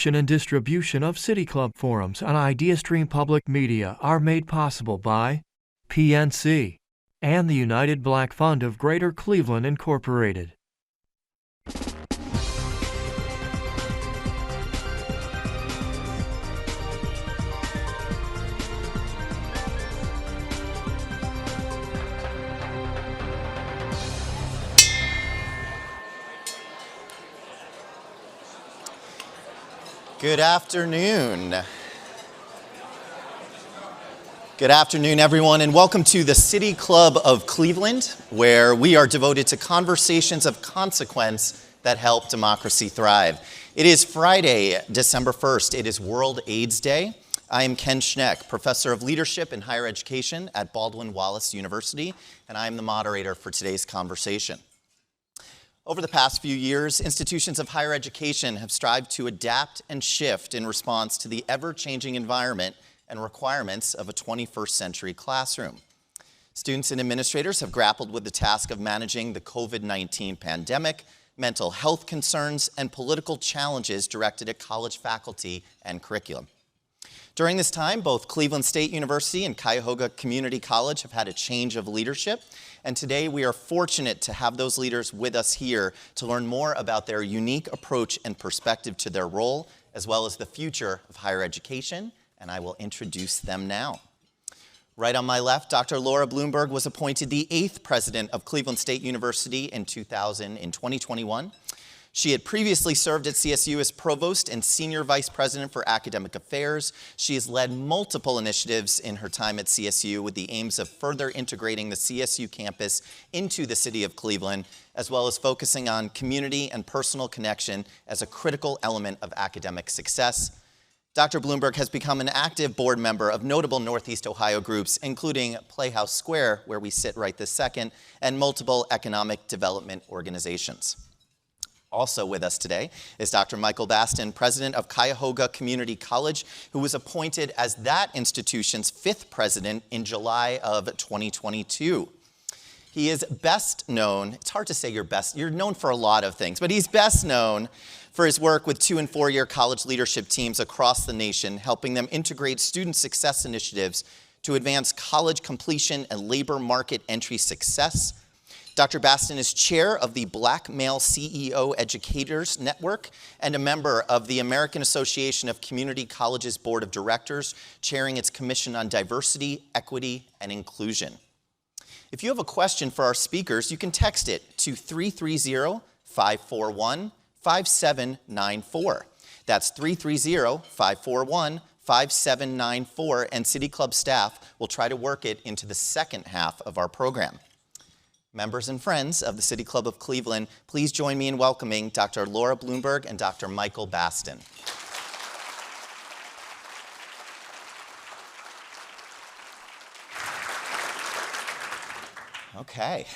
Production and distribution of City Club forums on IdeaStream Public Media are made possible by PNC and the United Black Fund of Greater Cleveland, Incorporated. Good afternoon. Good afternoon, everyone, and welcome to the City Club of Cleveland, where we are devoted to conversations of consequence that help democracy thrive. It is Friday, December 1st. It is World AIDS Day. I am Ken Schneck, Professor of Leadership in Higher Education at Baldwin Wallace University, and I am the moderator for today's conversation. Over the past few years, institutions of higher education have strived to adapt and shift in response to the ever-changing environment and requirements of a 21st century classroom. Students and administrators have grappled with the task of managing the COVID-19 pandemic, mental health concerns, and political challenges directed at college faculty and curriculum. During this time, both Cleveland State University and Cuyahoga Community College have had a change of leadership, and today we are fortunate to have those leaders with us here to learn more about their unique approach and perspective to their role, as well as the future of higher education, and I will introduce them now. Right on my left, Dr. Laura Bloomberg was appointed the 8th president of Cleveland State University in 2021. She had previously served at CSU as provost and senior vice president for academic affairs. She has led multiple initiatives in her time at CSU with the aims of further integrating the CSU campus into the city of Cleveland, as well as focusing on community and personal connection as a critical element of academic success. Dr. Bloomberg has become an active board member of notable Northeast Ohio groups, including Playhouse Square, where we sit right this second, and multiple economic development organizations. Also with us today is Dr. Michael Baston, president of Cuyahoga Community College, who was appointed as that institution's 5th president in July of 2022. He is best known, it's hard to say you're known for a lot of things, but he's best known for his work with 2- and 4-year college leadership teams across the nation, helping them integrate student success initiatives to advance college completion and labor market entry success. Dr. Baston is chair of the Black Male CEO Educators Network and a member of the American Association of Community Colleges Board of Directors, chairing its Commission on Diversity, Equity, and Inclusion. If you have a question for our speakers, you can text it to 330-541-5794. That's 330-541-5794, and City Club staff will try to work it into the second half of our program. Members and friends of the City Club of Cleveland, please join me in welcoming Dr. Laura Bloomberg and Dr. Michael Baston. Okay.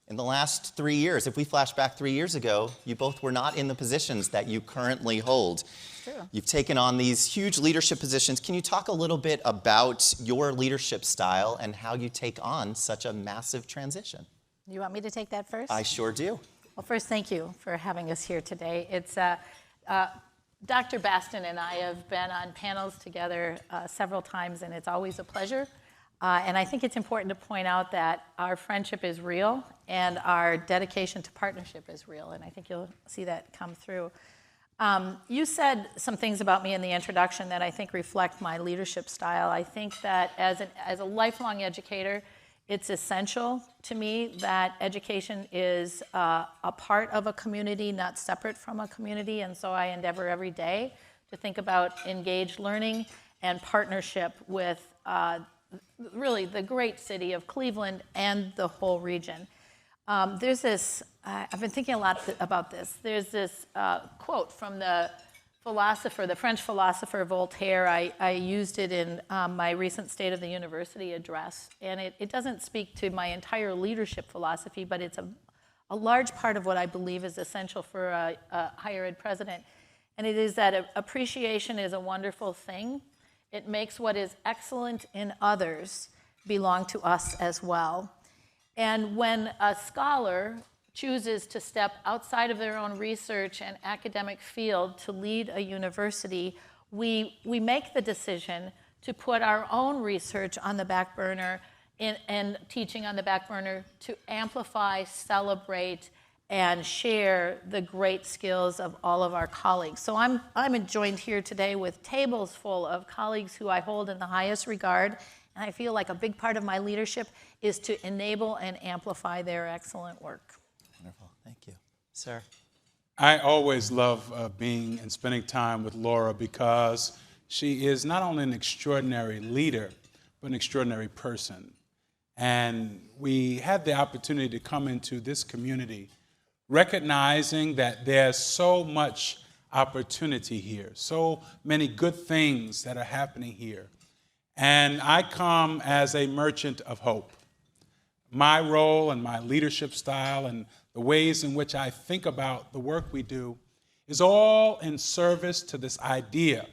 In the last 3 years, if we flash back 3 years ago, you both were not in the positions that you currently hold. True. You've taken on these huge leadership positions. Can you talk a little bit about your leadership style and how you take on such a massive transition? You want me to take that first? I sure do. Well, first, thank you for having us here today. It's Dr. Baston and I have been on panels together several times, and it's always a pleasure. And I think it's important to point out that our friendship is real and our dedication to partnership is real, and I think you'll see that come through. You said some things about me in the introduction that I think reflect my leadership style. I think that as a lifelong educator, it's essential to me that education is a part of a community, not separate from a community, and so I endeavor every day to think about engaged learning and partnership with really the great city of Cleveland and the whole region. There's this, I've been thinking a lot about this. There's this quote from the French philosopher Voltaire. I used it in my recent State of the University address, and it doesn't speak to my entire leadership philosophy, but it's a large part of what I believe is essential for a higher ed president, and it is that appreciation is a wonderful thing. It makes what is excellent in others belong to us as well. And when a scholar chooses to step outside of their own research and academic field to lead a university, we make the decision to put our own research on the back burner and teaching on the back burner to amplify, celebrate, and share the great skills of all of our colleagues. So I'm joined here today with tables full of colleagues who I hold in the highest regard, and I feel like a big part of my leadership is to enable and amplify their excellent work. Wonderful, thank you. Sir? I always love being and spending time with Laura because she is not only an extraordinary leader, but an extraordinary person. And we had the opportunity to come into this community recognizing that there's so much opportunity here, so many good things that are happening here. And I come as a merchant of hope. My role and my leadership style and the ways in which I think about the work we do is all in service to this idea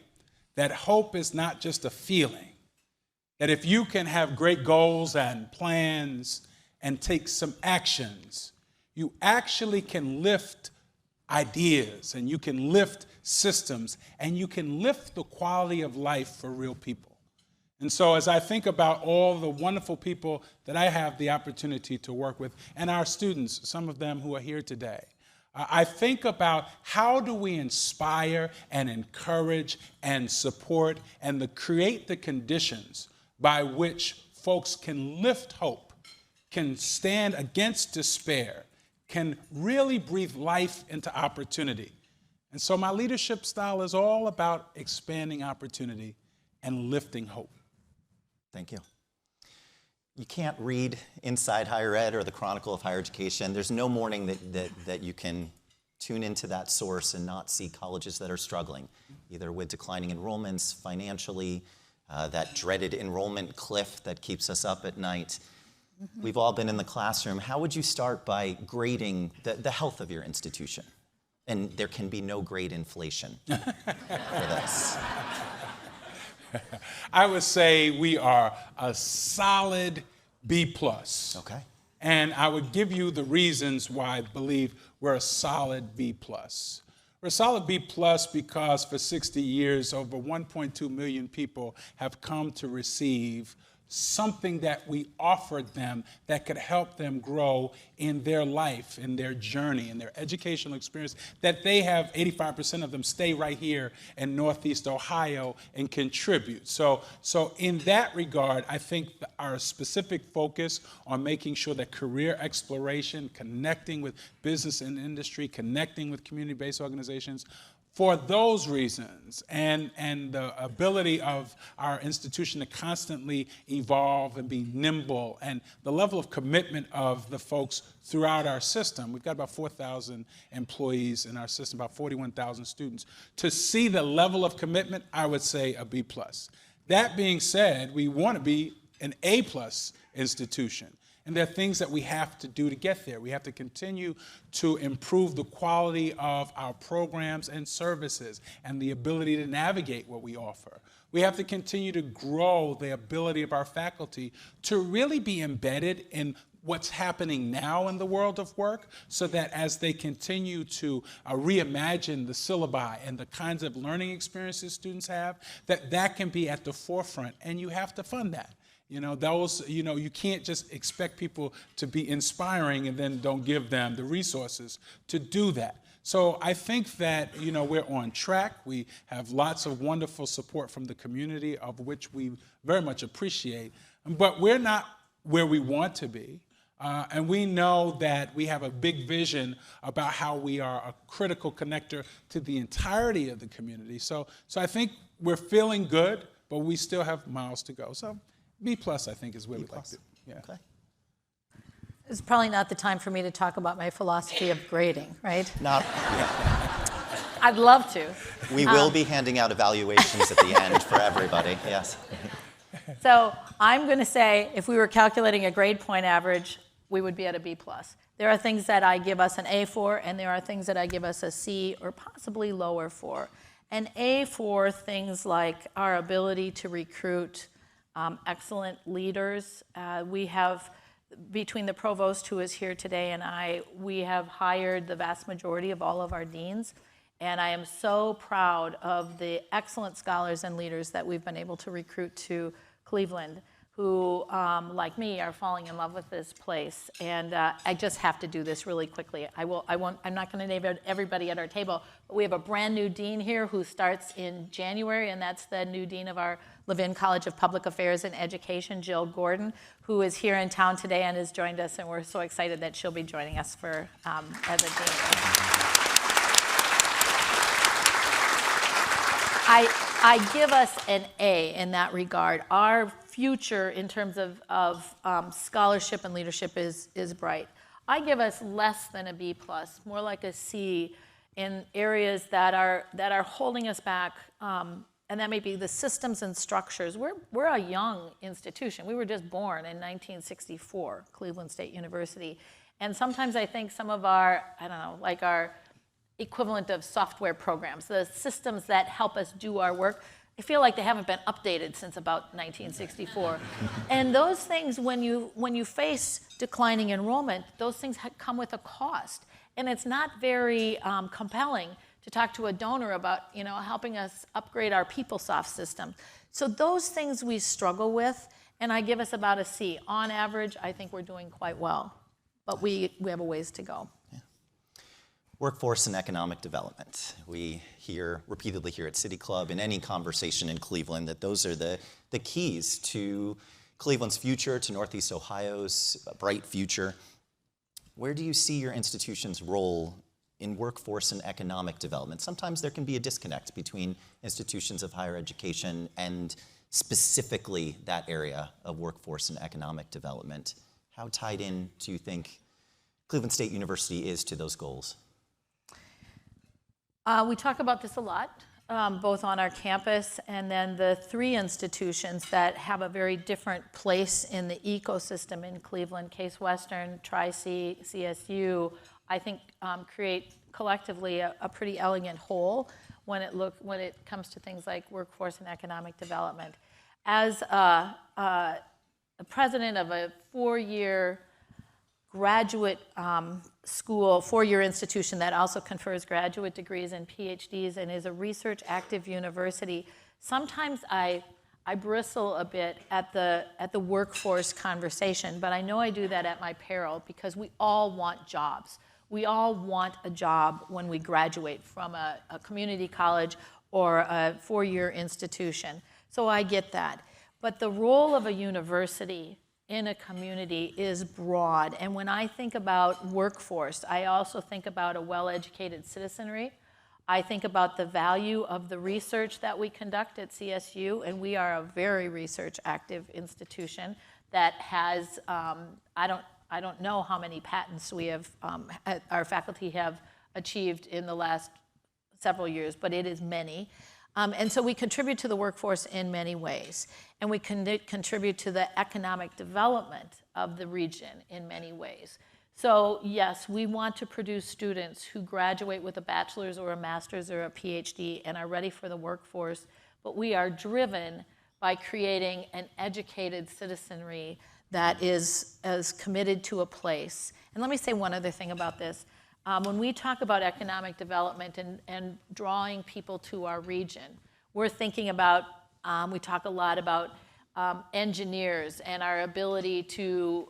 that hope is not just a feeling, that if you can have great goals and plans and take some actions, you actually can lift ideas and you can lift systems and you can lift the quality of life for real people. And so as I think about all the wonderful people that I have the opportunity to work with and our students, some of them who are here today, I think about how do we inspire and encourage and support and create the conditions by which folks can lift hope, can stand against despair, can really breathe life into opportunity. And so my leadership style is all about expanding opportunity and lifting hope. Thank you. You can't read Inside Higher Ed or the Chronicle of Higher Education. There's no morning that you can tune into that source and not see colleges that are struggling, either with declining enrollments, financially, that dreaded enrollment cliff that keeps us up at night. We've all been in the classroom. How would you start by grading the health of your institution? And there can be no grade inflation for this. I would say we are a solid B+. Okay. And I would give you the reasons why I believe we're a solid B+. We're a solid B+ because for 60 years, over 1.2 million people have come to receive something that we offered them that could help them grow in their life, in their journey, in their educational experience, that they have 85% of them stay right here in Northeast Ohio and contribute. So in that regard, I think our specific focus on making sure that career exploration, connecting with business and industry, connecting with community-based organizations, for those reasons, and the ability of our institution to constantly evolve and be nimble, and the level of commitment of the folks throughout our system. We've got about 4,000 employees in our system, about 41,000 students. To see the level of commitment, I would say a B+. That being said, we want to be an A+ institution. And there are things that we have to do to get there. We have to continue to improve the quality of our programs and services and the ability to navigate what we offer. We have to continue to grow the ability of our faculty to really be embedded in what's happening now in the world of work, so that as they continue to reimagine the syllabi and the kinds of learning experiences students have, that can be at the forefront, and you have to fund that. You can't just expect people to be inspiring and then don't give them the resources to do that. So I think that, we're on track. We have lots of wonderful support from the community, of which we very much appreciate. But we're not where we want to be. And we know that we have a big vision about how we are a critical connector to the entirety of the community. So I think we're feeling good, but we still have miles to go. So B+, I think, is where we'd like to. Yeah. Okay. It's probably not the time for me to talk about my philosophy of grading, right? I'd love to. We will be handing out evaluations at the end for everybody, yes. So I'm going to say if we were calculating a grade point average, we would be at a B+. There are things that I give us an A for, and there are things that I give us a C or possibly lower for. An A for things like our ability to recruit excellent leaders. We have between the provost who is here today and I, we have hired the vast majority of all of our deans. And I am so proud of the excellent scholars and leaders that we've been able to recruit to Cleveland, who, like me, are falling in love with this place. And I just have to do this really quickly. I'm not going to name everybody at our table, but we have a brand new dean here who starts in January, and that's the new dean of our Levin College of Public Affairs and Education, Jill Gordon, who is here in town today and has joined us, and we're so excited that she'll be joining us for as a dean. I give us an A in that regard. Our future in terms of scholarship and leadership is bright. I give us less than a B+, more like a C in areas that are holding us back, and that may be the systems and structures. We're a young institution. We were just born in 1964, Cleveland State University. And sometimes I think some of our, I don't know, like our equivalent of software programs, the systems that help us do our work, I feel like they haven't been updated since about 1964. And those things, when you face declining enrollment, those things come with a cost. And it's not very compelling to talk to a donor about helping us upgrade our PeopleSoft system. So those things we struggle with, and I give us about a C. On average, I think we're doing quite well. But we have a ways to go. Workforce and economic development. We hear repeatedly here at City Club, in any conversation in Cleveland, that those are the keys to Cleveland's future, to Northeast Ohio's bright future. Where do you see your institution's role in workforce and economic development? Sometimes there can be a disconnect between institutions of higher education and specifically that area of workforce and economic development. How tied in do you think Cleveland State University is to those goals? We talk about this a lot, both on our campus and then the three institutions that have a very different place in the ecosystem in Cleveland, Case Western, Tri-C, CSU, I think create collectively a pretty elegant whole when it comes to things like workforce and economic development. As a president of a four-year graduate school, four-year institution that also confers graduate degrees and PhDs and is a research active university, sometimes I bristle a bit at the workforce conversation, but I know I do that at my peril because we all want jobs. We all want a job when we graduate from a community college or a four-year institution. So I get that. But the role of a university in a community is broad. And when I think about workforce, I also think about a well-educated citizenry. I think about the value of the research that we conduct at CSU, and we are a very research-active institution that has, I don't know how many patents we have, our faculty have achieved in the last several years, but it is many. And so we contribute to the workforce in many ways. And we contribute to the economic development of the region in many ways. So yes, we want to produce students who graduate with a bachelor's or a master's or a PhD and are ready for the workforce, but we are driven by creating an educated citizenry that is as committed to a place. And let me say one other thing about this. When we talk about economic development and drawing people to our region, we're thinking about, we talk a lot about engineers and our ability to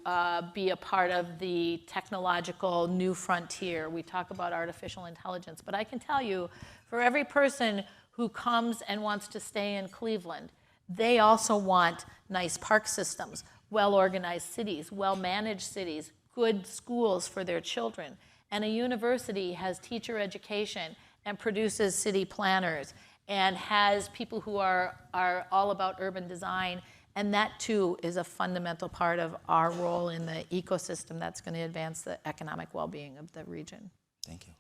be a part of the technological new frontier. We talk about artificial intelligence. But I can tell you, for every person who comes and wants to stay in Cleveland, they also want nice park systems, well-organized cities, well-managed cities, good schools for their children. And a university has teacher education and produces city planners and has people who are all about urban design. And that, too, is a fundamental part of our role in the ecosystem that's going to advance the economic well-being of the region. Thank you.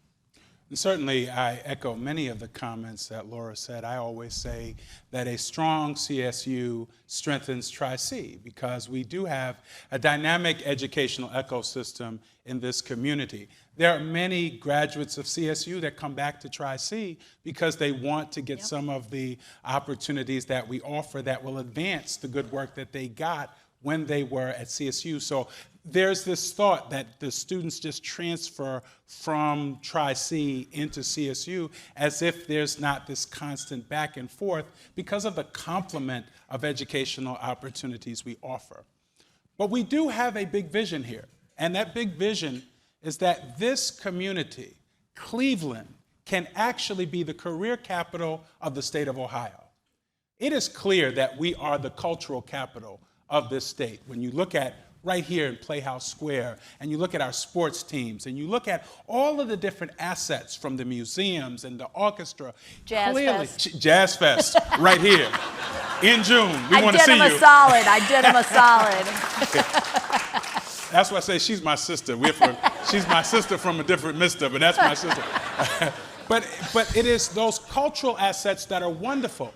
And certainly, I echo many of the comments that Laura said. I always say that a strong CSU strengthens Tri-C because we do have a dynamic educational ecosystem in this community. There are many graduates of CSU that come back to Tri-C because they want to get some of the opportunities that we offer that will advance the good work that they got when they were at CSU. So there's this thought that the students just transfer from Tri-C into CSU as if there's not this constant back and forth because of the complement of educational opportunities we offer. But we do have a big vision here, and that big vision is that this community, Cleveland, can actually be the career capital of the state of Ohio. It is clear that we are the cultural capital of this state. When you look at right here in Playhouse Square, and you look at our sports teams, and you look at all of the different assets from the museums and the orchestra. Jazz Fest. Jazz Fest, right here in June. We want to see you. I did him a solid. That's why I say she's my sister. She's my sister from a different mister, but that's my sister. But it is those cultural assets that are wonderful.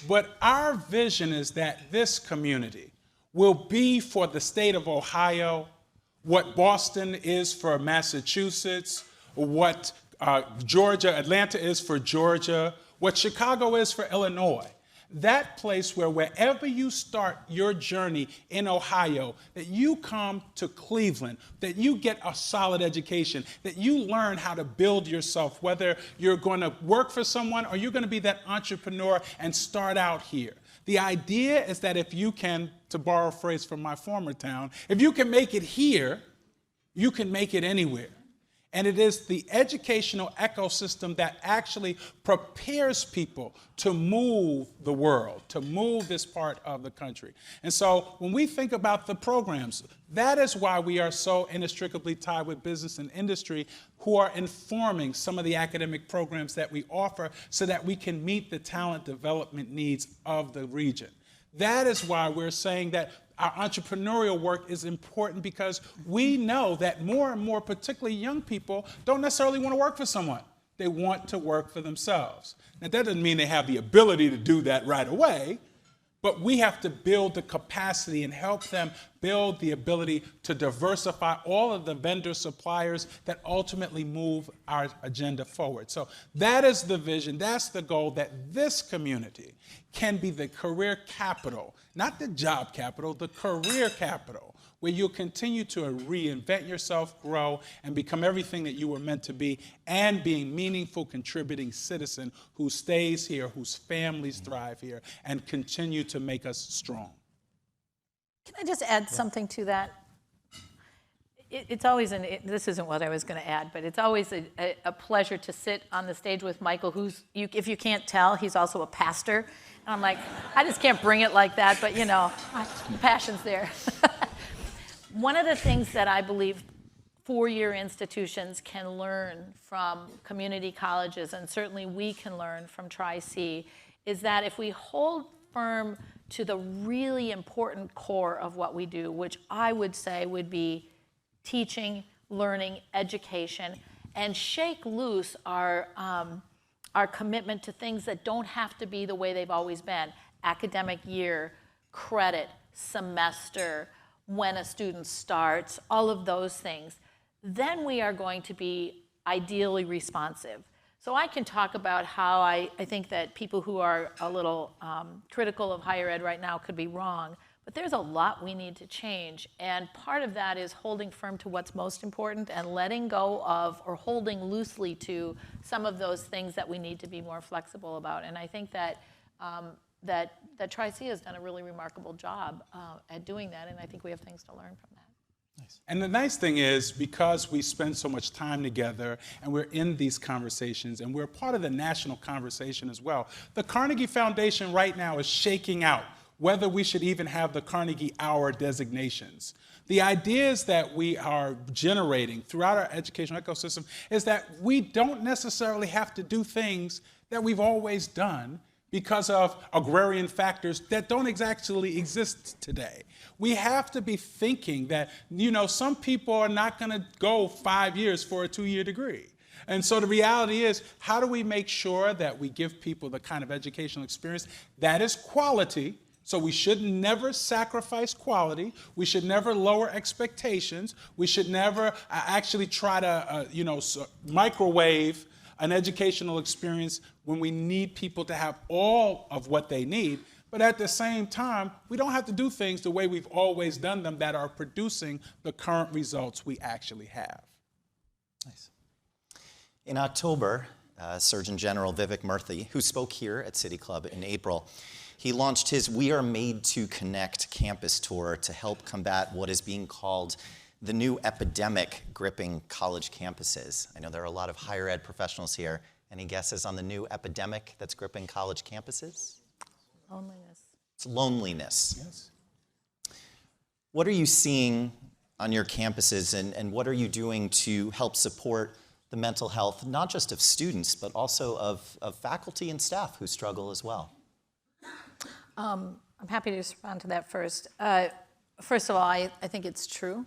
But our vision is that this community will be for the state of Ohio what Boston is for Massachusetts, what Atlanta is for Georgia, what Chicago is for Illinois. That place where wherever you start your journey in Ohio, that you come to Cleveland, that you get a solid education, that you learn how to build yourself, whether you're going to work for someone or you're going to be that entrepreneur and start out here. The idea is that if you can, to borrow a phrase from my former town, if you can make it here, you can make it anywhere. And it is the educational ecosystem that actually prepares people to move the world, to move this part of the country. And so when we think about the programs, that is why we are so inextricably tied with business and industry, who are informing some of the academic programs that we offer so that we can meet the talent development needs of the region. That is why we're saying that our entrepreneurial work is important, because we know that more and more, particularly young people, don't necessarily want to work for someone. They want to work for themselves. Now, that doesn't mean they have the ability to do that right away, but we have to build the capacity and help them build the ability to diversify all of the vendor suppliers that ultimately move our agenda forward. So that is the vision, that's the goal, that this community can be the career capital, not the job capital, the career capital, where you'll continue to reinvent yourself, grow, and become everything that you were meant to be, and being a meaningful, contributing citizen who stays here, whose families thrive here, and continue to make us strong. Can I just add something to that? It's always, this isn't what I was going to add, but it's always a pleasure to sit on the stage with Michael, who's, if you can't tell, he's also a pastor. And I'm like, I just can't bring it like that, but you know, the passion's there. One of the things that I believe four-year institutions can learn from community colleges, and certainly we can learn from Tri-C, is that if we hold firm to the really important core of what we do, which I would say would be teaching, learning, education, and shake loose our commitment to things that don't have to be the way they've always been. Academic year, credit, semester, when a student starts, all of those things, then we are going to be ideally responsive. So I can talk about how I think that people who are a little critical of higher ed right now could be wrong, but there's a lot we need to change. And part of that is holding firm to what's most important and letting go of, or holding loosely to, some of those things that we need to be more flexible about. And I think that that Tri-C has done a really remarkable job at doing that, and I think we have things to learn from that. Nice. And the nice thing is, because we spend so much time together and we're in these conversations and we're part of the national conversation as well, the Carnegie Foundation right now is shaking out whether we should even have the Carnegie Hour designations. The ideas that we are generating throughout our educational ecosystem is that we don't necessarily have to do things that we've always done because of agrarian factors that don't exactly exist today. We have to be thinking that, you know, some people are not gonna go 5 years for a 2-year degree. And so the reality is, how do we make sure that we give people the kind of educational experience that is quality? So we should never sacrifice quality. We should never lower expectations. We should never actually try to, microwave an educational experience when we need people to have all of what they need. But at the same time, we don't have to do things the way we've always done them that are producing the current results we actually have. Nice. In October, Surgeon General Vivek Murthy, who spoke here at City Club in April, he launched his We Are Made to Connect campus tour to help combat what is being called the new epidemic gripping college campuses. I know there are a lot of higher ed professionals here. Any guesses on the new epidemic that's gripping college campuses? Loneliness. It's loneliness. Yes. What are you seeing on your campuses, and what are you doing to help support the mental health, not just of students, but also of faculty and staff who struggle as well? I'm happy to respond to that first. First of all, I think it's true.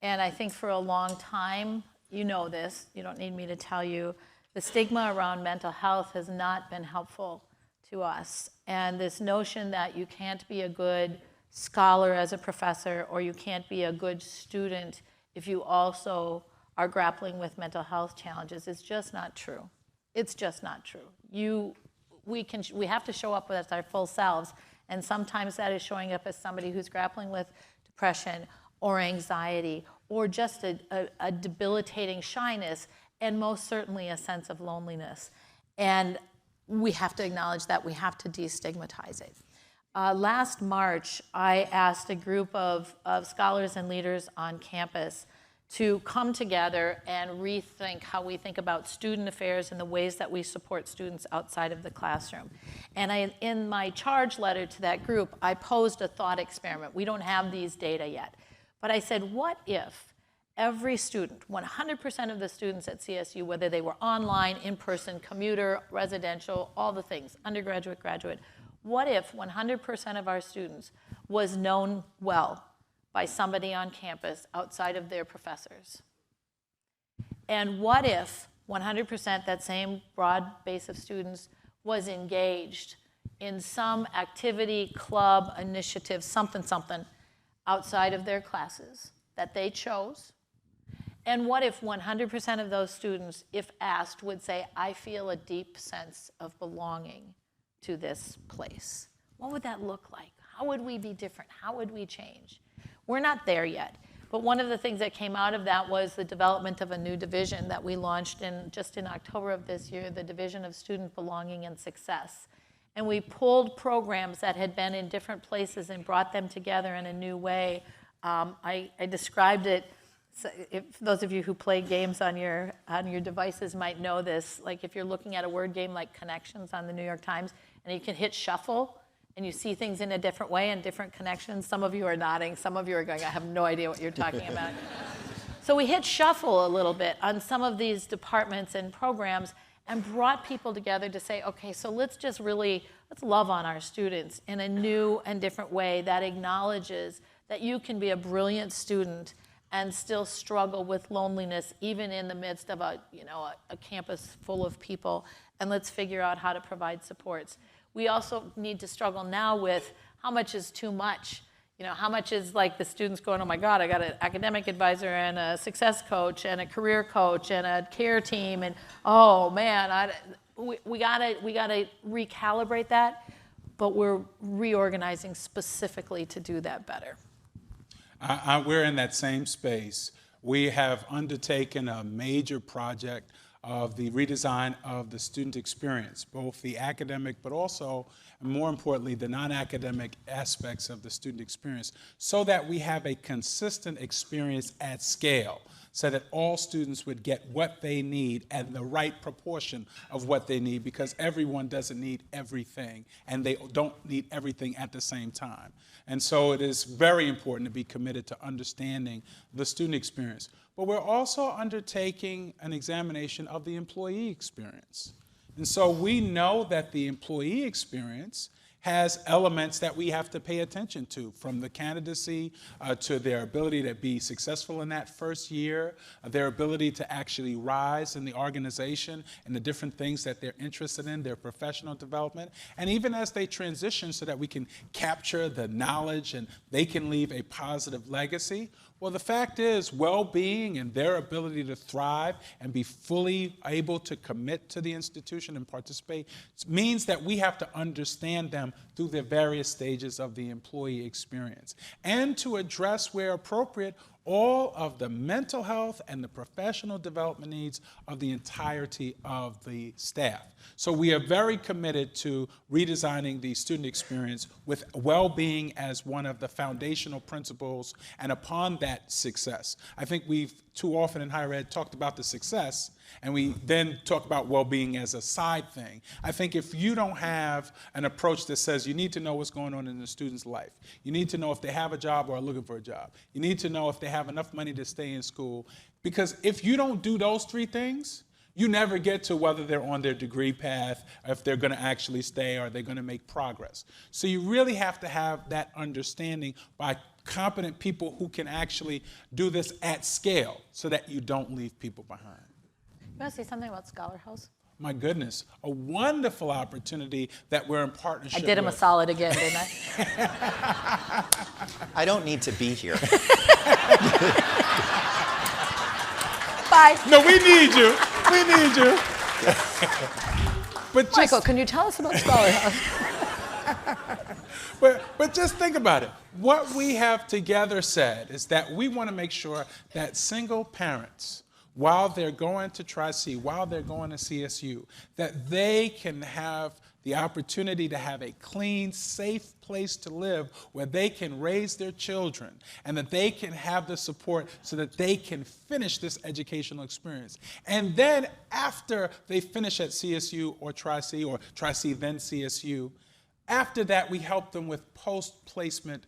And I think for a long time, you know this, you don't need me to tell you, the stigma around mental health has not been helpful to us. And this notion that you can't be a good scholar as a professor, or you can't be a good student if you also are grappling with mental health challenges is just not true. It's just not true. We have to show up as our full selves, and sometimes that is showing up as somebody who's grappling with depression or anxiety or just a debilitating shyness, and most certainly a sense of loneliness. And we have to acknowledge that. We have to destigmatize it. Last March, I asked a group of scholars and leaders on campus to come together and rethink how we think about student affairs and the ways that we support students outside of the classroom. And in my charge letter to that group, I posed a thought experiment. We don't have these data yet. But I said, what if every student, 100% of the students at CSU, whether they were online, in-person, commuter, residential, all the things, undergraduate, graduate, what if 100% of our students was known well by somebody on campus outside of their professors? And what if 100%, that same broad base of students, was engaged in some activity, club, initiative, something, outside of their classes that they chose? And what if 100% of those students, if asked, would say, I feel a deep sense of belonging to this place? What would that look like? How would we be different? How would we change? We're not there yet. But one of the things that came out of that was the development of a new division that we launched just in October of this year, the Division of Student Belonging and Success. And we pulled programs that had been in different places and brought them together in a new way. I described it, so if those of you who play games on your devices might know this, like if you're looking at a word game like Connections on the New York Times, and you can hit shuffle, and you see things in a different way and different connections. Some of you are nodding, some of you are going, I have no idea what you're talking about. So we hit shuffle a little bit on some of these departments and programs and brought people together to say, okay, so let's love on our students in a new and different way that acknowledges that you can be a brilliant student and still struggle with loneliness even in the midst of a campus full of people, and let's figure out how to provide supports. We also need to struggle now with how much is too much. How much is like the students going, oh my God, I got an academic advisor and a success coach and a career coach and a care team, and oh man, we gotta recalibrate that, but we're reorganizing specifically to do that better. We're in that same space. We have undertaken a major project of the redesign of the student experience, both the academic, but also, and more importantly, the non-academic aspects of the student experience, so that we have a consistent experience at scale, so that all students would get what they need and the right proportion of what they need, because everyone doesn't need everything, and they don't need everything at the same time. And so it is very important to be committed to understanding the student experience. But we're also undertaking an examination of the employee experience. And so we know that the employee experience has elements that we have to pay attention to, from the candidacy to their ability to be successful in that first year, their ability to actually rise in the organization and the different things that they're interested in, their professional development, and even as they transition so that we can capture the knowledge and they can leave a positive legacy. Well, the fact is, well-being and their ability to thrive and be fully able to commit to the institution and participate means that we have to understand them through the various stages of the employee experience, and to address, where appropriate, all of the mental health and the professional development needs of the entirety of the staff. So we are very committed to redesigning the student experience with well-being as one of the foundational principles, and upon that, success. I think we've too often in higher ed talked about the success, and we then talk about well-being as a side thing. I think if you don't have an approach that says you need to know what's going on in the student's life, you need to know if they have a job or are looking for a job, you need to know if they have enough money to stay in school, because if you don't do those three things, you never get to whether they're on their degree path, or if they're going to actually stay, or they're going to make progress. So you really have to have that understanding by competent people who can actually do this at scale, so that you don't leave people behind. You want to say something about Scholar House? My goodness, a wonderful opportunity that we're in partnership with. I did him a solid again, didn't I? I don't need to be here. Bye. No, we need you. We need you. But Michael, can you tell us about Scholar House? But just think about it. What we have together said is that we want to make sure that single parents, while they're going to Tri-C, while they're going to CSU, that they can have the opportunity to have a clean, safe place to live where they can raise their children, and that they can have the support so that they can finish this educational experience. And then after they finish at CSU or Tri-C then CSU, after that we help them with post-placement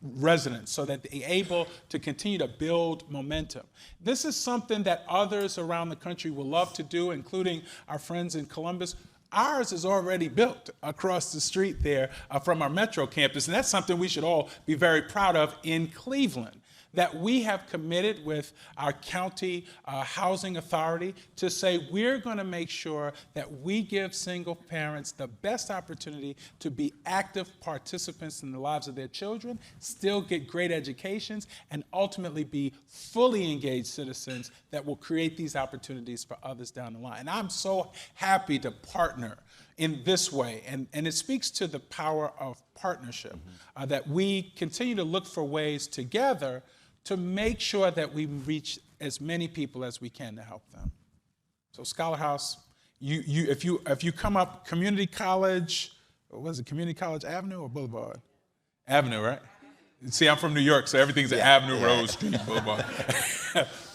residents so that they're able to continue to build momentum. This is something that others around the country will love to do, including our friends in Columbus. Ours is already built across the street there from our Metro campus, and that's something we should all be very proud of in Cleveland, that we have committed with our county housing authority to say we're going to make sure that we give single parents the best opportunity to be active participants in the lives of their children, still get great educations, and ultimately be fully engaged citizens that will create these opportunities for others down the line. And I'm so happy to partner in this way, and it speaks to the power of partnership, that we continue to look for ways together to make sure that we reach as many people as we can to help them. So Scholar House, if you come up Community College, what was it, Community College Avenue or Boulevard? Avenue, right? See, I'm from New York, so everything's an Avenue, Road, Street, Boulevard.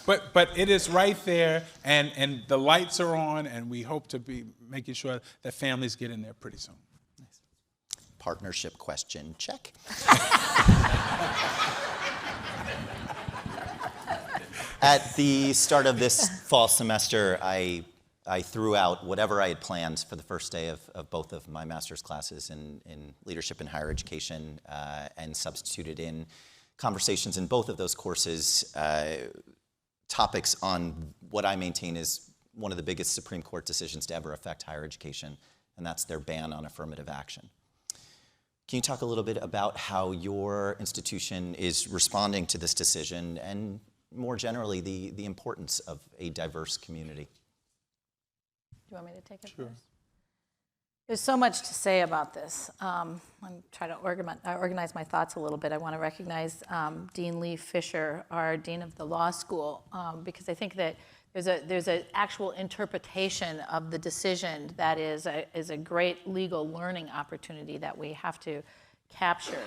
But it is right there, and the lights are on, and we hope to be making sure that families get in there pretty soon. Nice. Partnership question, check. At the start of this fall semester, I threw out whatever I had planned for the first day of both of my master's classes in leadership and higher education, and substituted in conversations in both of those courses, topics on what I maintain is one of the biggest Supreme Court decisions to ever affect higher education, and that's their ban on affirmative action. Can you talk a little bit about how your institution is responding to this decision, and more generally, the importance of a diverse community? Do you want me to take it Sure. first? There's so much to say about this. I'm trying to organize my thoughts a little bit. I want to recognize Dean Lee Fisher, our Dean of the Law School, because I think that there's an actual interpretation of the decision that is a great legal learning opportunity that we have to capture.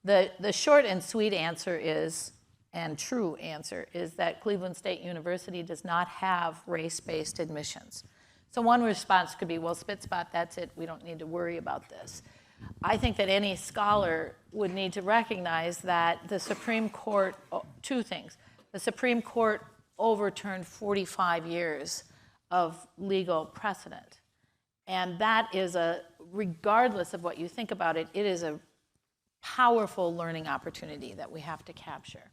The short and sweet answer is, and true answer, is that Cleveland State University does not have race-based admissions. So one response could be, well, spit spot, that's it, we don't need to worry about this. I think that any scholar would need to recognize that the Supreme Court, two things. The Supreme Court overturned 45 years of legal precedent. And that is regardless of what you think about it, it is a powerful learning opportunity that we have to capture.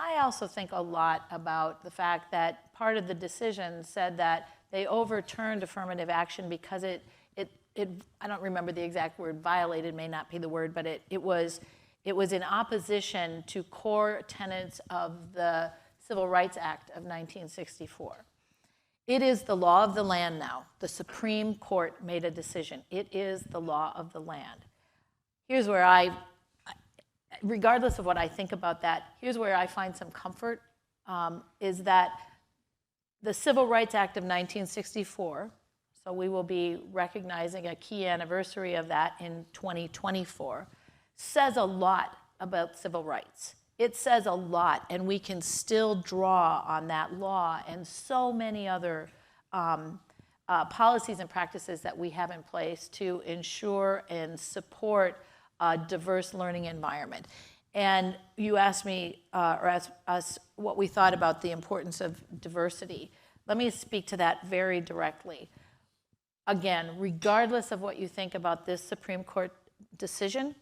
I also think a lot about the fact that part of the decision said that they overturned affirmative action because it I don't remember the exact word, violated may not be the word, but it was It was in opposition to core tenets of the Civil Rights Act of 1964. It is the law of the land now. The Supreme Court made a decision. It is the law of the land. Here's where regardless of what I think about that, here's where I find some comfort, is that the Civil Rights Act of 1964, so we will be recognizing a key anniversary of that in 2024, says a lot about civil rights. It says a lot, and we can still draw on that law and so many other policies and practices that we have in place to ensure and support a diverse learning environment. And you asked me, or asked us, what we thought about the importance of diversity. Let me speak to that very directly. Again, regardless of what you think about this Supreme Court decision,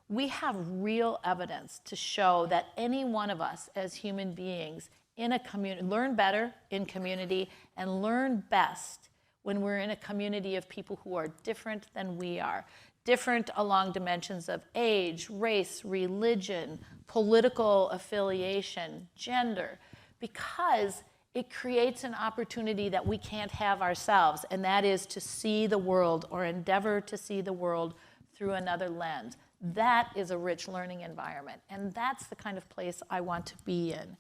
we have real evidence to show that any one of us as human beings in a community learn better in community and learn best when we're in a community of people who are different than we are. Different along dimensions of age, race, religion, political affiliation, gender, because it creates an opportunity that we can't have ourselves, and that is to see the world or endeavor to see the world through another lens. That is a rich learning environment, and that's the kind of place I want to be in.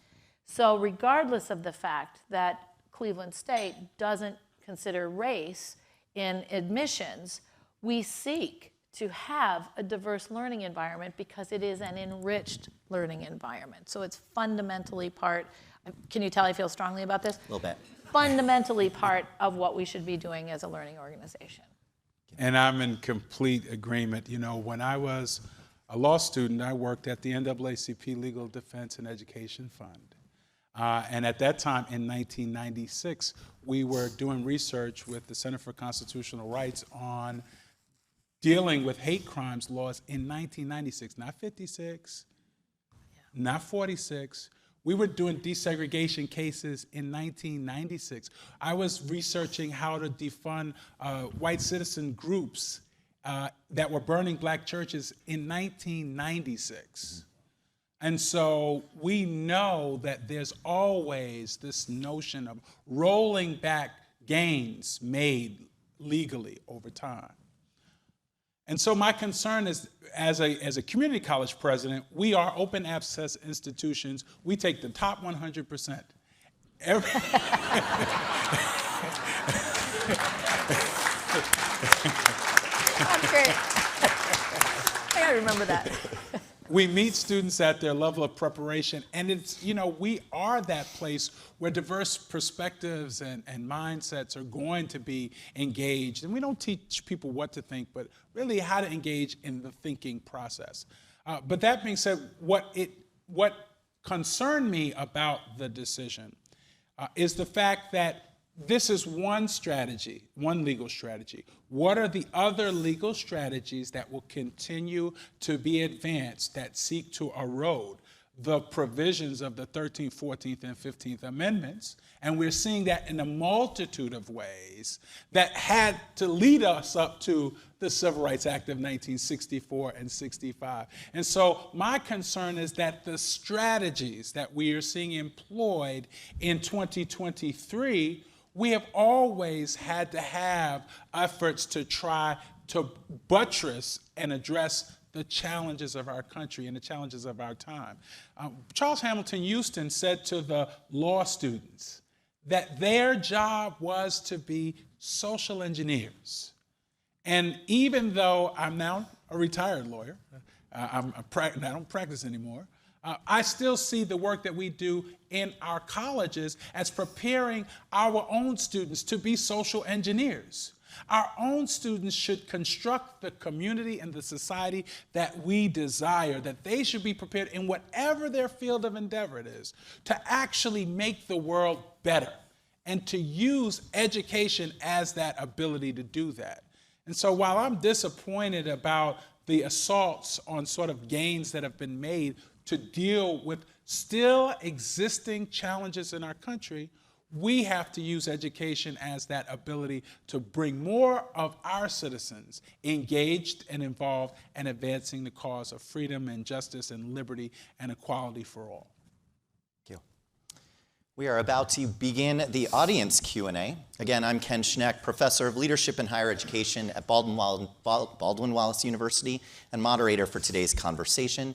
So regardless of the fact that Cleveland State doesn't consider race in admissions, we seek to have a diverse learning environment because it is an enriched learning environment. So it's fundamentally part, can you tell I feel strongly about this? A little bit. Fundamentally part of what we should be doing as a learning organization. And I'm in complete agreement. You know, when I was a law student, I worked at the NAACP Legal Defense and Education Fund. And at that time, in 1996, we were doing research with the Center for Constitutional Rights on dealing with hate crimes laws in 1996, not 56, not 46. We were doing desegregation cases in 1996. I was researching how to defund white citizen groups that were burning black churches in 1996. And so we know that there's always this notion of rolling back gains made legally over time. And so my concern is, as a community college president, we are open access institutions. We take the top 100%. That's great. I gotta remember that. We meet students at their level of preparation, and it's, you know, we are that place where diverse perspectives and mindsets are going to be engaged. And we don't teach people what to think, but really how to engage in the thinking process. But that being said, what concerned me about the decision is the fact that this is one strategy, one legal strategy. What are the other legal strategies that will continue to be advanced that seek to erode the provisions of the 13th, 14th, and 15th Amendments? And we're seeing that in a multitude of ways that had to lead us up to the Civil Rights Act of 1964 and 65. And so my concern is that the strategies that we are seeing employed in 2023, we have always had to have efforts to try to buttress and address the challenges of our country and the challenges of our time. Charles Hamilton Houston said to the law students that their job was to be social engineers. And even though I'm now a retired lawyer, I don't practice anymore, I still see the work that we do in our colleges as preparing our own students to be social engineers. Our own students should construct the community and the society that we desire, that they should be prepared in whatever their field of endeavor it is to actually make the world better and to use education as that ability to do that. And so while I'm disappointed about the assaults on sort of gains that have been made to deal with still existing challenges in our country, We have to use education as that ability to bring more of our citizens engaged and involved in advancing the cause of freedom and justice and liberty and equality for all. Thank you. We are about to begin the audience Q&A. Again, I'm Ken Schneck, Professor of Leadership in Higher Education at Baldwin Wallace University and moderator for today's conversation.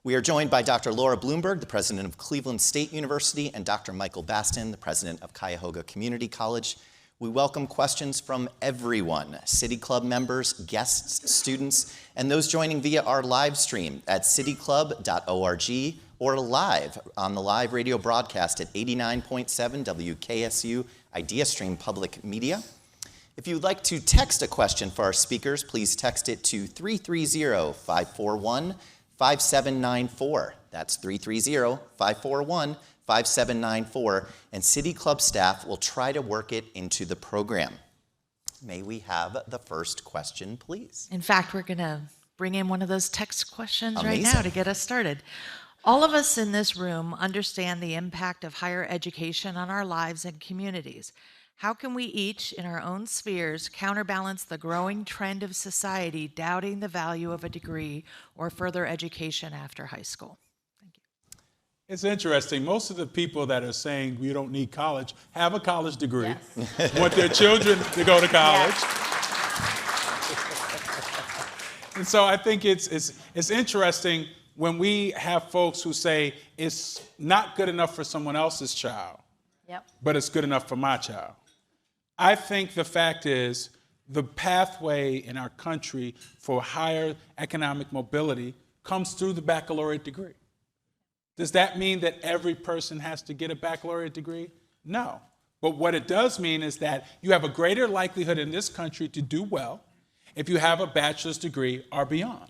We are joined by Dr. Laura Bloomberg, the president of Cleveland State University, and Dr. Michael Baston, the president of Cuyahoga Community College. We welcome questions from everyone, City Club members, guests, students, and those joining via our live stream at cityclub.org or live on the live radio broadcast at 89.7 WKSU IdeaStream Public Media. If you'd like to text a question for our speakers, please text it to 330-541-5794. That's 330-541-5794, and City Club staff will try to work it into the program. May we have the first question, please? In fact, we're going to bring in one of those text questions Amazing. right now to get us started. All of us in this room understand the impact of higher education on our lives and communities. How can we each, in our own spheres, counterbalance the growing trend of society doubting the value of a degree or further education after high school? Thank you. It's interesting. Most of the people that are saying we don't need college have a college degree, Yes. want their children to go to college. And so I think it's interesting when we have folks who say it's not good enough for someone else's child, Yep. but it's good enough for my child. I think the fact is the pathway in our country for higher economic mobility comes through the baccalaureate degree. Does that mean that every person has to get a baccalaureate degree? No. But what it does mean is that you have a greater likelihood in this country to do well if you have a bachelor's degree or beyond.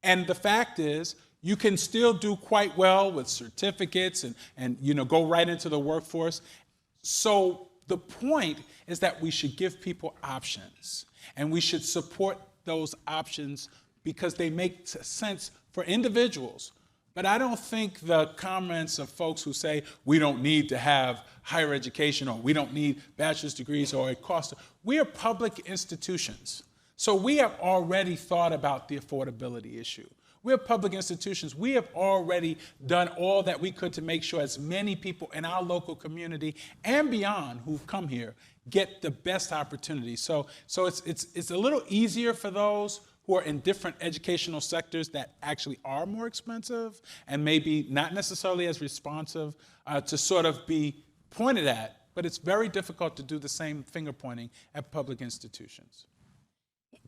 And the fact is, you can still do quite well with certificates and go right into the workforce. So the point is that we should give people options, and we should support those options because they make sense for individuals. But I don't think the comments of folks who say we don't need to have higher education or we don't need bachelor's degrees or it costs. We are public institutions. So we have already thought about the affordability issue. We're public institutions. We have already done all that we could to make sure as many people in our local community and beyond who've come here get the best opportunity. So it's a little easier for those who are in different educational sectors that actually are more expensive and maybe not necessarily as responsive to sort of be pointed at, but it's very difficult to do the same finger pointing at public institutions.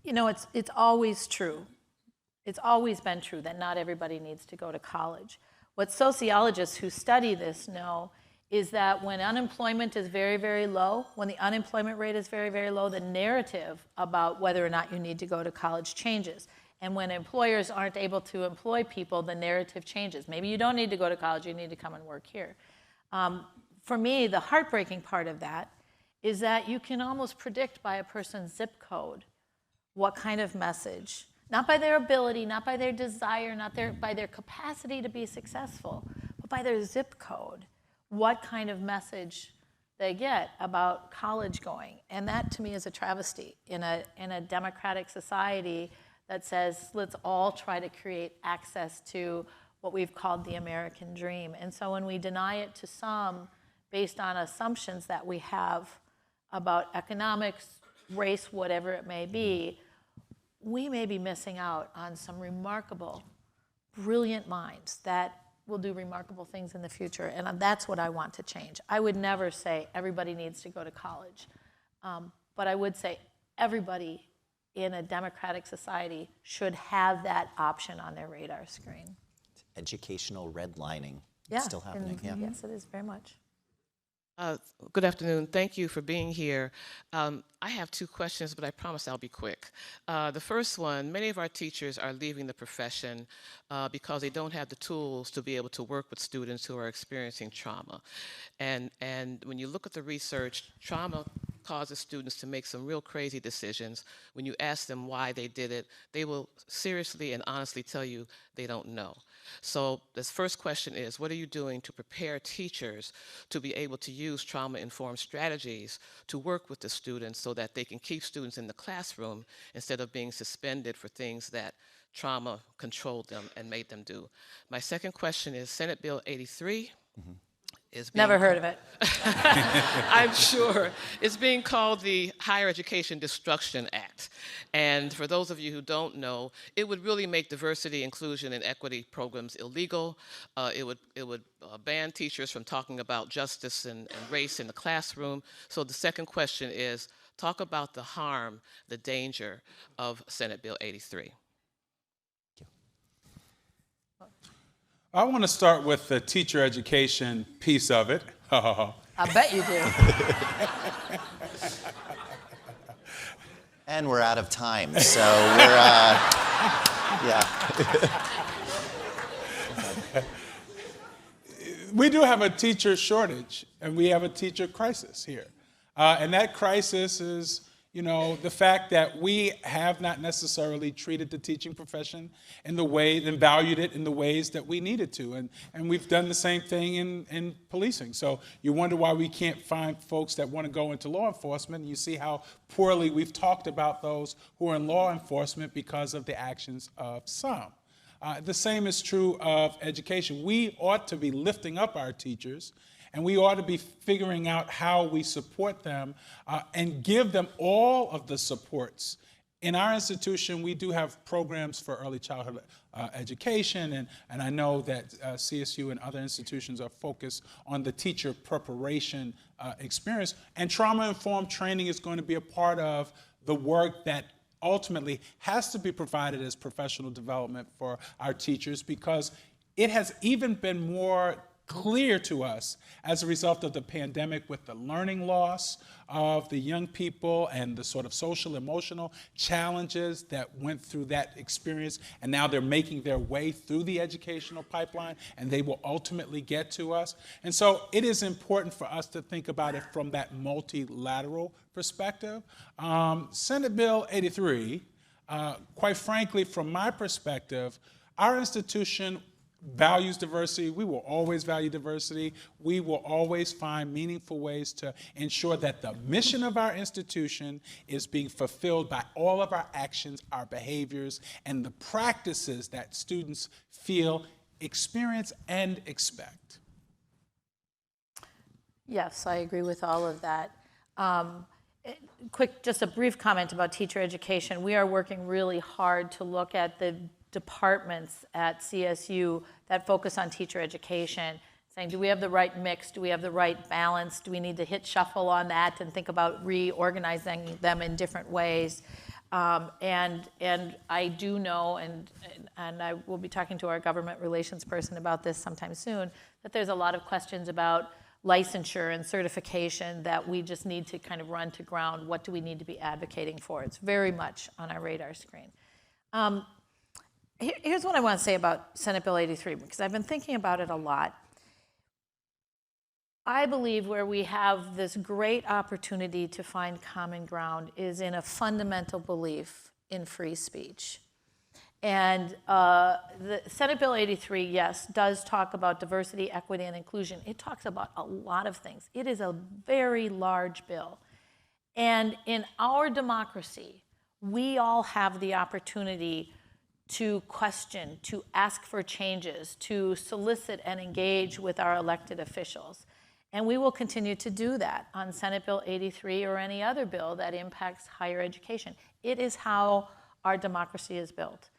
You know, it's always true. It's always been true that not everybody needs to go to college. What sociologists who study this know is that when unemployment is very, very low, when the unemployment rate is very, very low, the narrative about whether or not you need to go to college changes. And when employers aren't able to employ people, the narrative changes. Maybe you don't need to go to college, you need to come and work here. For me, the heartbreaking part of that is that you can almost predict by a person's zip code what kind of message, not by their ability, not by their desire, not by their capacity to be successful, but by their zip code, what kind of message they get about college going. And that, to me, is a travesty in a democratic society that says, let's all try to create access to what we've called the American dream. And so when we deny it to some based on assumptions that we have about economics, race, whatever it may be, we may be missing out on some remarkable, brilliant minds that will do remarkable things in the future. And that's what I want to change. I would never say everybody needs to go to college. But I would say everybody in a democratic society should have that option on their radar screen. Educational redlining. Yeah, Still happening. Yeah. Yes, it is very much. Good afternoon. Thank you for being here. I have two questions, but I promise I'll be quick. The first one, many of our teachers are leaving the profession because they don't have the tools to be able to work with students who are experiencing trauma. And when you look at the research, trauma causes students to make some real crazy decisions. When you ask them why they did it, they will seriously and honestly tell you they don't know. So this first question is, what are you doing to prepare teachers to be able to use trauma-informed strategies to work with the students so that they can keep students in the classroom instead of being suspended for things that trauma controlled them and made them do? My second question is, Senate Bill 83 is being Never heard of it. I'm sure. It's being called the Higher Education Destruction Act. And for those of you who don't know, it would really make diversity, inclusion, and equity programs illegal. It would ban teachers from talking about justice and race in the classroom. So the second question is, talk about the harm, the danger of Senate Bill 83. I want to start with the teacher education piece of it. I bet you do. And we're out of time, so we're, yeah. We do have a teacher shortage, and we have a teacher crisis here. And that crisis is, you know, the fact that we have not necessarily treated the teaching profession in the way and valued it in the ways that we needed to. And we've done the same thing in policing. So you wonder why we can't find folks that want to go into law enforcement. And you see how poorly we've talked about those who are in law enforcement because of the actions of some. The same is true of education. We ought to be lifting up our teachers, and we ought to be figuring out how we support them and give them all of the supports. In our institution, we do have programs for early childhood education, and I know that CSU and other institutions are focused on the teacher preparation experience. And trauma-informed training is going to be a part of the work that ultimately has to be provided as professional development for our teachers, because it has even been more clear to us as a result of the pandemic, with the learning loss of the young people and the sort of social emotional challenges that went through that experience, and now they're making their way through the educational pipeline, and they will ultimately get to us. And so it is important for us to think about it from that multilateral perspective. Senate Bill 83, quite frankly, from my perspective, our institution values diversity. We will always value diversity. We will always find meaningful ways to ensure that the mission of our institution is being fulfilled by all of our actions, our behaviors, and the practices that students feel, experience, and expect. Yes, I agree with all of that. Just a brief comment about teacher education. We are working really hard to look at the departments at CSU that focus on teacher education, saying, do we have the right mix? Do we have the right balance? Do we need to hit shuffle on that and think about reorganizing them in different ways? And I do know, and I will be talking to our government relations person about this sometime soon, that there's a lot of questions about licensure and certification that we just need to kind of run to ground. What do we need to be advocating for? It's very much on our radar screen. Here's what I want to say about Senate Bill 83, because I've been thinking about it a lot. I believe where we have this great opportunity to find common ground is in a fundamental belief in free speech. And the Senate Bill 83, yes, does talk about diversity, equity, and inclusion. It talks about a lot of things. It is a very large bill. And in our democracy, we all have the opportunity to question, to ask for changes, to solicit and engage with our elected officials. And we will continue to do that on Senate Bill 83 or any other bill that impacts higher education. It is how our democracy is built.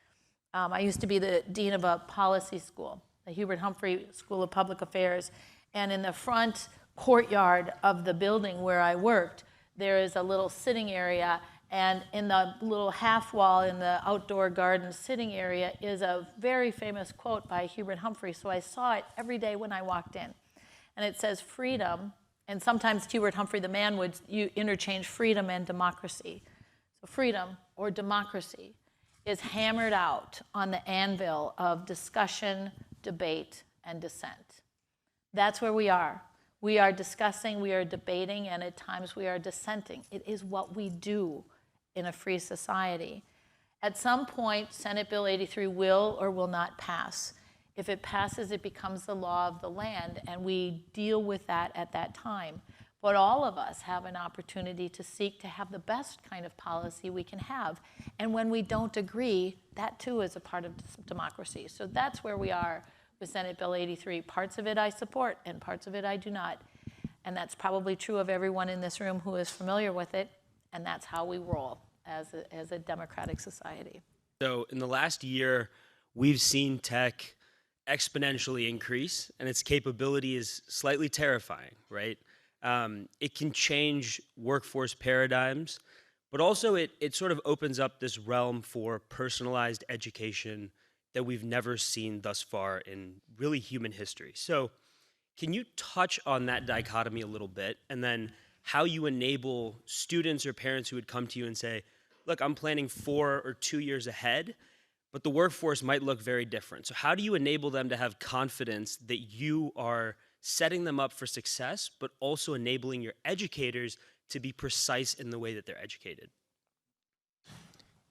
I used to be the dean of a policy school, the Hubert Humphrey School of Public Affairs, and in the front courtyard of the building where I worked, there is a little sitting area, and in the little half wall in the outdoor garden sitting area is a very famous quote by Hubert Humphrey, so I saw it every day when I walked in. And it says, freedom, and sometimes Hubert Humphrey, the man, would interchange freedom and democracy. So freedom, or democracy, is hammered out on the anvil of discussion, debate, and dissent. That's where we are. We are discussing, we are debating, and at times we are dissenting. It is what we do in a free society. At some point, Senate Bill 83 will or will not pass. If it passes, it becomes the law of the land, and we deal with that at that time. But all of us have an opportunity to seek to have the best kind of policy we can have. And when we don't agree, that too is a part of democracy. So that's where we are with Senate Bill 83. Parts of it I support, and parts of it I do not. And that's probably true of everyone in this room who is familiar with it, and that's how we roll as a democratic society. So in the last year, we've seen tech exponentially increase, and its capability is slightly terrifying, right? It can change workforce paradigms, but also it sort of opens up this realm for personalized education that we've never seen thus far in really human history. So can you touch on that dichotomy a little bit, and then how you enable students or parents who would come to you and say, look, I'm planning 4 or 2 years ahead, but the workforce might look very different. So how do you enable them to have confidence that you are setting them up for success, but also enabling your educators to be precise in the way that they're educated?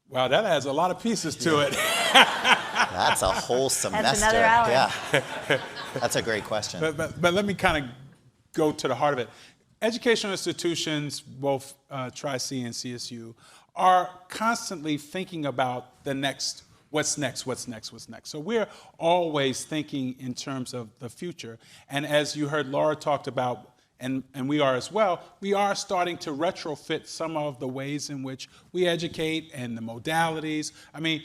Wow, that has a lot of pieces to it. That's a whole semester. That's another hour. Yeah, that's a great question. But let me kind of go to the heart of it. Educational institutions, both Tri-C and CSU, are constantly thinking about the next, what's next. So we're always thinking in terms of the future. And as you heard Laura talked about, and we are as well, we are starting to retrofit some of the ways in which we educate and the modalities. I mean,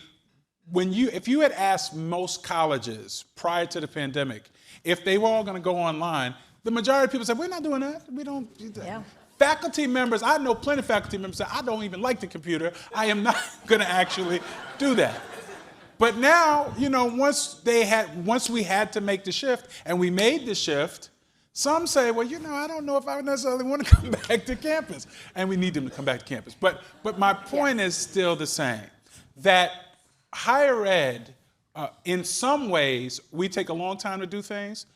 if you had asked most colleges prior to the pandemic if they were all going to go online, the majority of people said, we're not doing that. We don't do that. Yeah. Faculty members, I know plenty of faculty members say, I don't even like the computer. I am not going to actually do that. But now, you know, once we had to make the shift, and we made the shift, some say, well, you know, I don't know if I necessarily want to come back to campus. And we need them to come back to campus. But my point is still the same, that higher ed, in some ways, we take a long time to do things.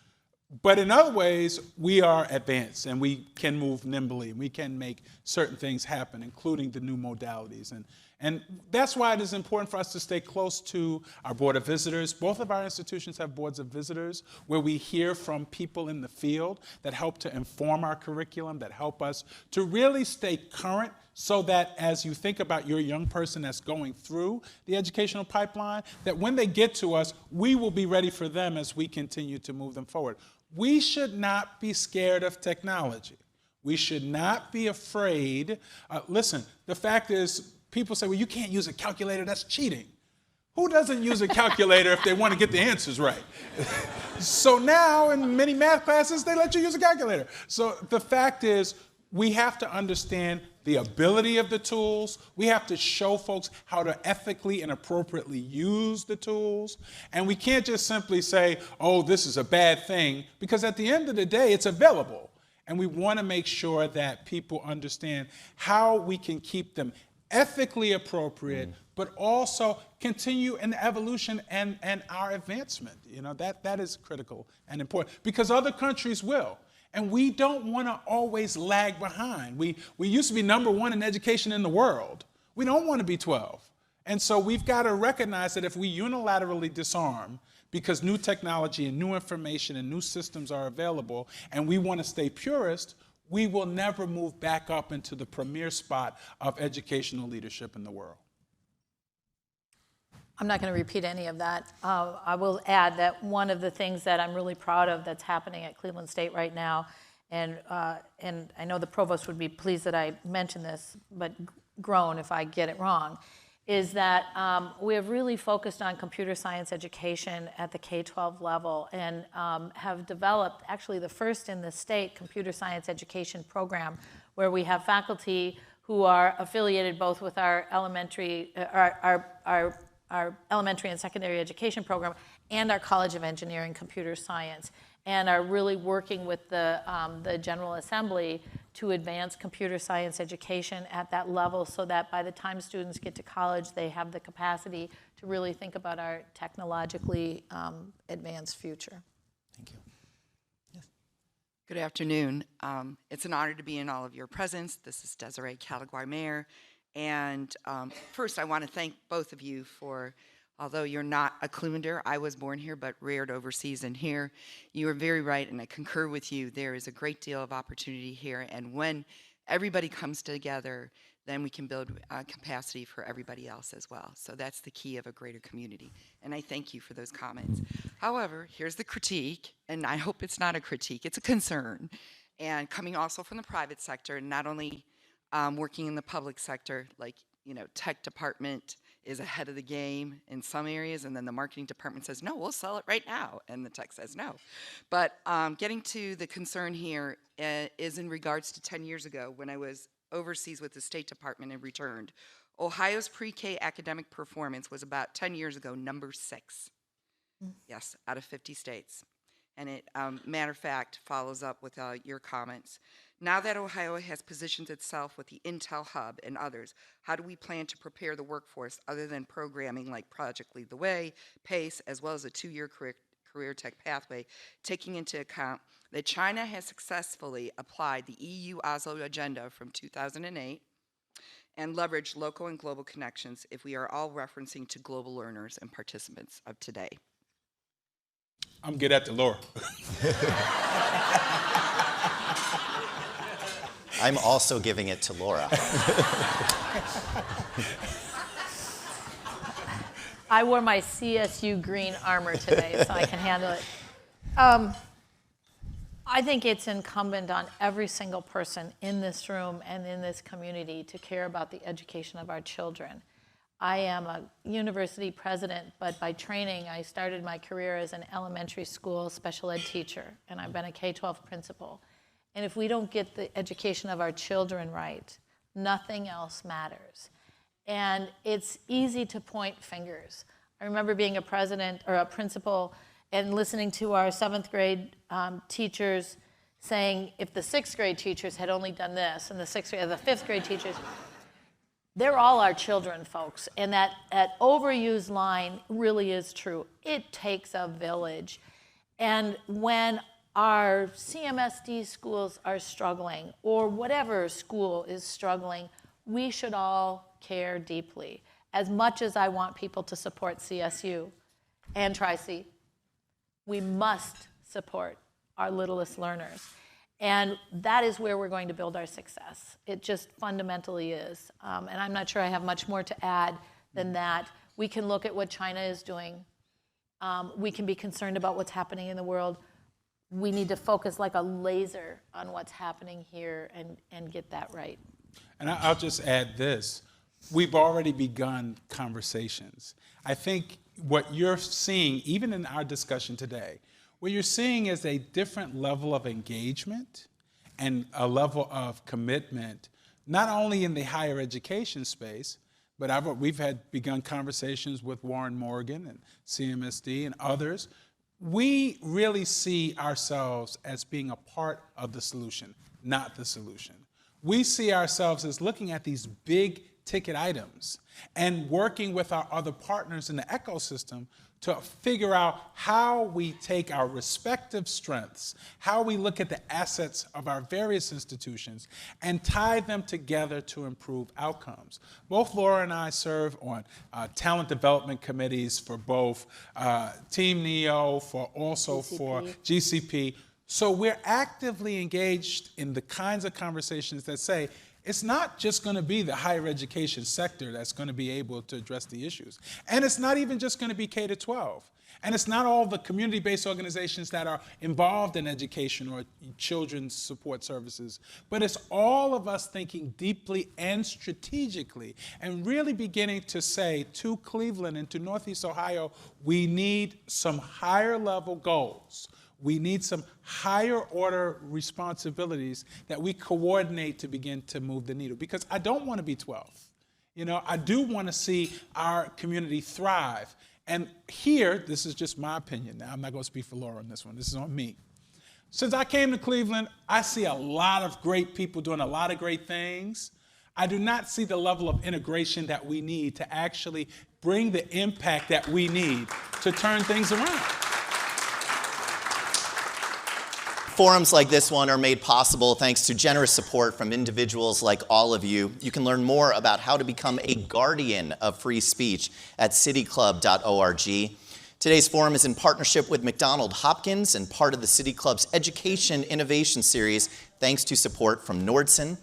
But in other ways, we are advanced, and we can move nimbly. We can make certain things happen, including the new modalities. And that's why it is important for us to stay close to our Board of Visitors. Both of our institutions have boards of visitors where we hear from people in the field that help to inform our curriculum, that help us to really stay current, so that as you think about your young person that's going through the educational pipeline, that when they get to us, we will be ready for them as we continue to move them forward. We should not be scared of technology. We should not be afraid. Listen, the fact is, people say, well, you can't use a calculator, that's cheating. Who doesn't use a calculator if they want to get the answers right? So now in many math classes, they let you use a calculator. So the fact is, we have to understand the ability of the tools. We have to show folks how to ethically and appropriately use the tools. And we can't just simply say, oh, this is a bad thing, because at the end of the day, it's available. And we want to make sure that people understand how we can keep them ethically appropriate, but also continue in the evolution and our advancement. You know, that is critical and important, because other countries will. And we don't want to always lag behind. We used to be #1 in education in the world. We don't want to be 12. And so we've got to recognize that if we unilaterally disarm, because new technology and new information and new systems are available, and we want to stay purist, we will never move back up into the premier spot of educational leadership in the world. I'm not going to repeat any of that. I will add that one of the things that I'm really proud of that's happening at Cleveland State right now, and I know the provost would be pleased that I mention this, but groan if I get it wrong, is that we have really focused on computer science education at the K-12 level, and have developed actually the first in the state computer science education program, where we have faculty who are affiliated both with our elementary, our elementary and secondary education program and our College of Engineering Computer Science, and are really working with the General Assembly to advance computer science education at that level, so that by the time students get to college, they have the capacity to really think about our technologically advanced future. Thank you. Yes. Good afternoon. It's an honor to be in all of your presence. This is Desiree Calaguar, Mayor. And first, I want to thank both of you for, although you're not a Clevelander, I was born here but reared overseas and here. You are very right, and I concur with you. There is a great deal of opportunity here, and when everybody comes together, then we can build capacity for everybody else as well. So that's the key of a greater community. And I thank you for those comments. However, here's the critique, and I hope it's not a critique, it's a concern. And coming also from the private sector, not only working in the public sector, like, you know, tech department is ahead of the game in some areas, and then the marketing department says, no, we'll sell it right now, and the tech says no. But getting to the concern here is in regards to 10 years ago when I was overseas with the State Department and returned. Ohio's pre-K academic performance was about 10 years ago, number 6. Yes, out of 50 states. And it, matter of fact, follows up with your comments. Now that Ohio has positioned itself with the Intel Hub and others, how do we plan to prepare the workforce other than programming like Project Lead the Way, PACE, as well as a 2-year career tech pathway, taking into account that China has successfully applied the EU Oslo agenda from 2008 and leveraged local and global connections if we are all referencing to global learners and participants of today? I'm good at the Laura. I'm also giving it to Laura. I wore my CSU green armor today, so I can handle it. I think it's incumbent on every single person in this room and in this community to care about the education of our children. I am a university president, but by training, I started my career as an elementary school special ed teacher, and I've been a K-12 principal. And if we don't get the education of our children right, nothing else matters. And it's easy to point fingers. I remember being a president or a principal and listening to our 7th grade teachers saying, if the 6th grade teachers had only done this, and the 5th grade teachers, they're all our children, folks. And that overused line really is true. It takes a village. And when our CMSD schools are struggling, or whatever school is struggling, we should all care deeply. As much as I want people to support CSU and Tri-C, we must support our littlest learners. And that is where we're going to build our success. It just fundamentally is. And I'm not sure I have much more to add than that. We can look at what China is doing. We can be concerned about what's happening in the world. We need to focus like a laser on what's happening here and get that right. And I'll just add this. We've already begun conversations. I think what you're seeing, even in our discussion today, what you're seeing is a different level of engagement and a level of commitment, not only in the higher education space, but we've begun conversations with Warren Morgan and CMSD and others. We really see ourselves as being a part of the solution, not the solution. We see ourselves as looking at these big ticket items and working with our other partners in the ecosystem to figure out how we take our respective strengths, how we look at the assets of our various institutions and tie them together to improve outcomes. Both Laura and I serve on talent development committees for both Team NEO, for GCP. So we're actively engaged in the kinds of conversations that say, it's not just going to be the higher education sector that's going to be able to address the issues. And it's not even just going to be K-12. And it's not all the community-based organizations that are involved in education or children's support services, but it's all of us thinking deeply and strategically and really beginning to say to Cleveland and to Northeast Ohio, we need some higher level goals. We need some higher order responsibilities that we coordinate to begin to move the needle. Because I don't want to be 12. You know, I do want to see our community thrive. And here, this is just my opinion. Now, I'm not going to speak for Laura on this one. This is on me. Since I came to Cleveland, I see a lot of great people doing a lot of great things. I do not see the level of integration that we need to actually bring the impact that we need to turn things around. Forums like this one are made possible thanks to generous support from individuals like all of you. You can learn more about how to become a guardian of free speech at cityclub.org. Today's forum is in partnership with McDonald Hopkins and part of the City Club's Education Innovation Series, thanks to support from Nordson.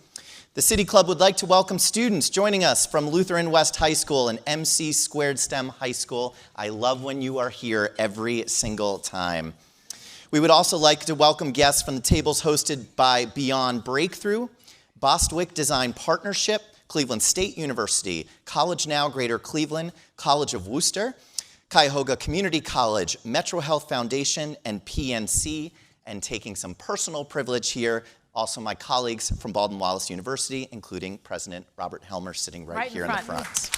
The City Club would like to welcome students joining us from Lutheran West High School and MC Squared STEM High School. I love when you are here every single time. We would also like to welcome guests from the tables hosted by Beyond Breakthrough, Bostwick Design Partnership, Cleveland State University, College Now Greater Cleveland, College of Worcester, Cuyahoga Community College, Metro Health Foundation, and PNC. And taking some personal privilege here, also my colleagues from Baldwin Wallace University, including President Robert Helmer, sitting right here in the front.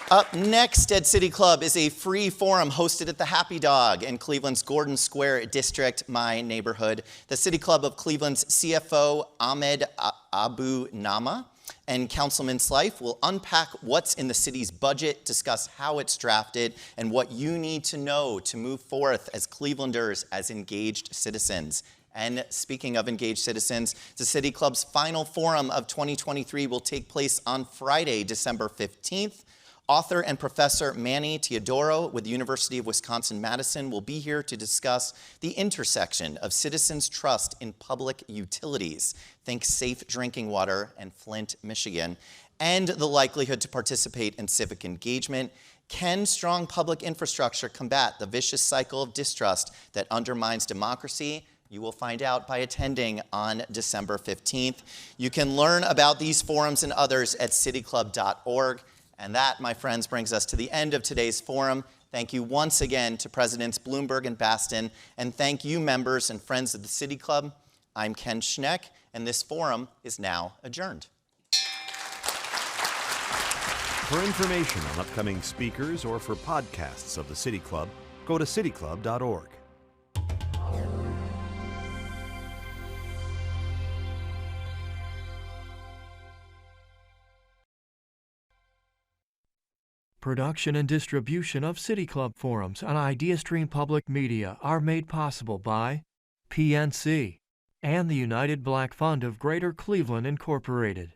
Up next at City Club is a free forum hosted at the Happy Dog in Cleveland's Gordon Square District, my neighborhood. The City Club of Cleveland's CFO, Ahmed Abu Nama, and Councilman Slife will unpack what's in the city's budget, discuss how it's drafted, and what you need to know to move forth as Clevelanders, as engaged citizens. And speaking of engaged citizens, the City Club's final forum of 2023 will take place on Friday, December 15th. Author and Professor Manny Teodoro with the University of Wisconsin-Madison will be here to discuss the intersection of citizens' trust in public utilities, think safe drinking water and Flint, Michigan, and the likelihood to participate in civic engagement. Can strong public infrastructure combat the vicious cycle of distrust that undermines democracy? You will find out by attending on December 15th. You can learn about these forums and others at cityclub.org. And that, my friends, brings us to the end of today's forum. Thank you once again to Presidents Bloomberg and Baston, and thank you, members and friends of the City Club. I'm Ken Schneck, and this forum is now adjourned. For information on upcoming speakers or for podcasts of the City Club, go to cityclub.org. Production and distribution of City Club forums on IdeaStream Public Media are made possible by PNC and the United Black Fund of Greater Cleveland, Incorporated.